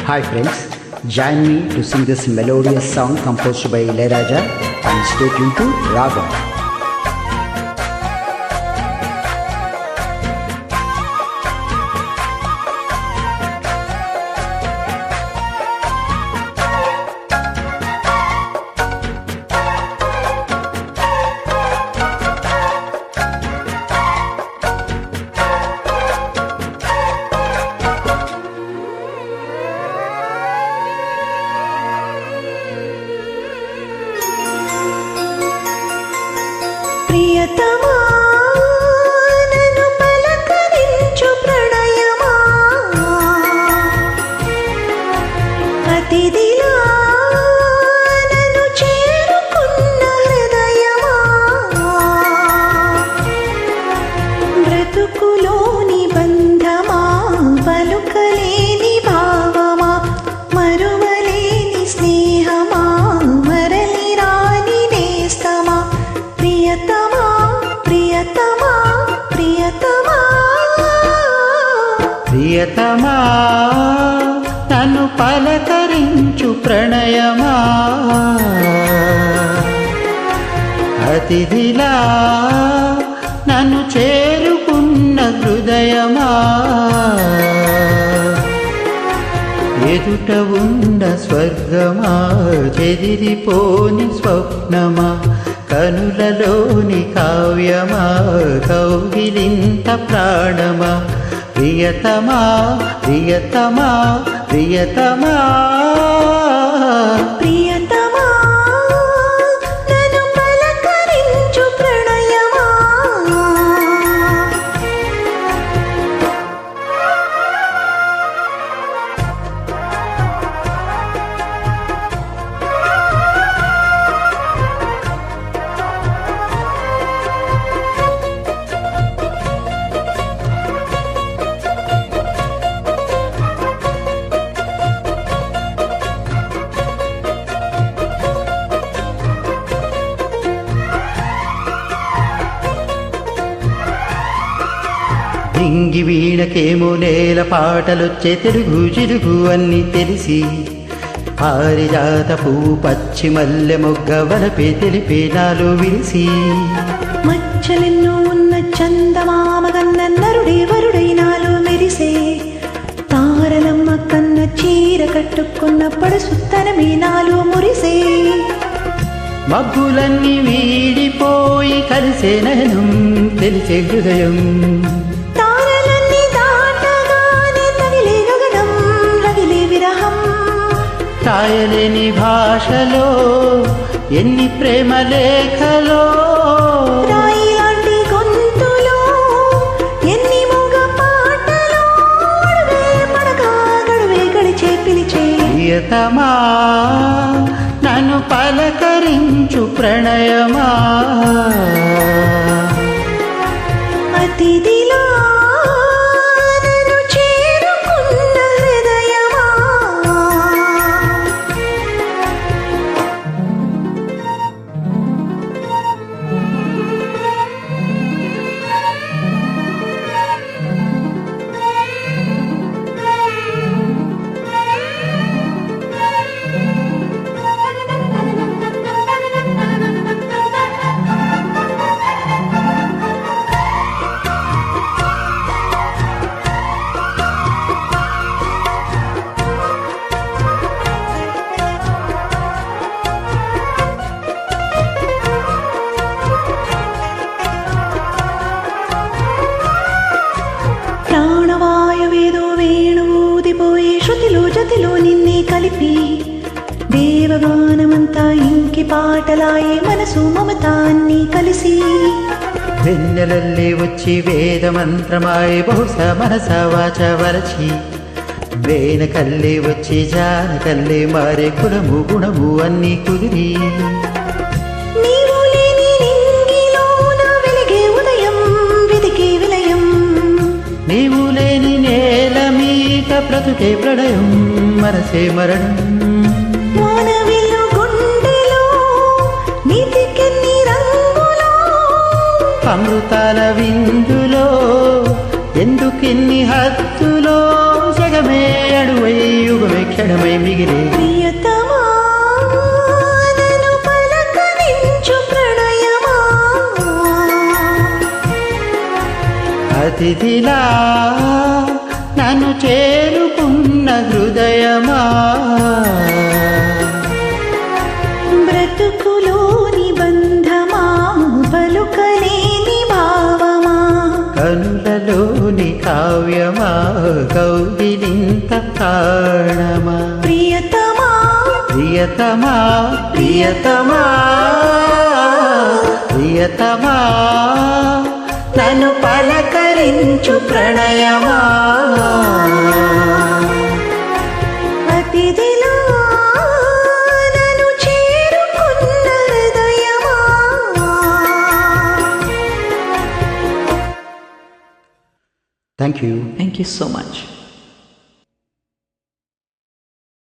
Hi friends, join me to sing this melodious song composed by Ilayaraja and stay tuned to Ragam. ప్రియతమా నన్ను పలకరించు ప్రణయమా అతిథిలా నన్ను చేరుకున్న హృదయమా బ్రతుకులోని బంధమా పలుకలేని భావమా మరువలేని స్నేహమా మరలి రాని నేస్తమా ప్రియతమా ప్రియతమా ప్రియతమా ప్రియతమా నన్ను పలకరించు ప్రణయమా అతిథిలా నన్ను చేరుకున్న హృదయమా ఎదుట ఉన్న స్వర్గమా చెదిరిపోని స్వప్నమా కనులలోని కావ్యమా కౌగిలింత ప్రాణమా ప్రియతమా ప్రియతమా ప్రియతమా ప్రియతమా నన్ను పలకరించు ప్రణయమా దింగి వీణకేమో నేల పాటలొచ్చే తెలుగు చిరుగు అన్ని తెలిసి పారిజాత పువ్వు పచ్చి మల్లె మొగ్గ వలపే తెలిపే నాలో విరిసి మచ్చలెన్నో ఉన్న చందమామ కన్న నరుడే వరుడై నాలో మెరిసే తారలమ్మ కన్న చీర కట్టుకున్న పడుసుత్తనమే నాలో మురిసే మబ్బులన్నీ వీడిపోయి కలిసే నయనం తెలిసే హృదయం తారలన్నీ దాటగానే తగిలే గగనం రగిలే విరహం రాయలేని భాషలో ఎన్ని ప్రేమ లేఖలో రాయి లాంటి గొంతులో ఎన్ని మూగ పాటలో అడుగే పడగా గడువే గడిచే పిలిచే ప్రియతమా నన్ను పలకరించు ప్రణయమా అతిథిలా నన్ను చేరుకున్న హృదయమా ప్రాణవాయువేదో వేణువుదిపోయే శృతిలో జతిలో నిన్నే కలిపి దేవగానమంతా ఇంకి పాటలాయే మనసు మమతాన్ని కలిసి వెన్నెలల్లే వచ్చి వేద మంత్రమాయే బహుశా మనస వాచ వరచి వేన కల్లే వచ్చి జాన కల్లే మారే కులము గుణము అన్నీ కుదిరి నీవు లేని నింగిలోన వెలిగే ఉదయం వెతికే విలయం నీవు లేని నేల మీట బ్రతుకే ప్రళయం మనసే మరణం వానవిల్లు గుండెలో నీతికెన్ని రంగులో అమృతాల విందులో ఎందుకిన్ని హద్దులో జగమే అడువై యుగమే క్షణమై మిగిలే ప్రియతమా నన్ను పలకరించు ప్రణయమా అతిథిలా నన్ను చేరుకున్న హృదయమా బ్రతుకులోని బంధమా పలుకలేని భావమా కనులలోని కావ్యమా కౌగిలింత ప్రాణమా ప్రియతమా ప్రియతమా ప్రియతమా ప్రియతమా నన్ను పలకరించు ప్రణయమా అతిథిలా నన్ను చేరుకున్న హృదయమా thank you thank you so much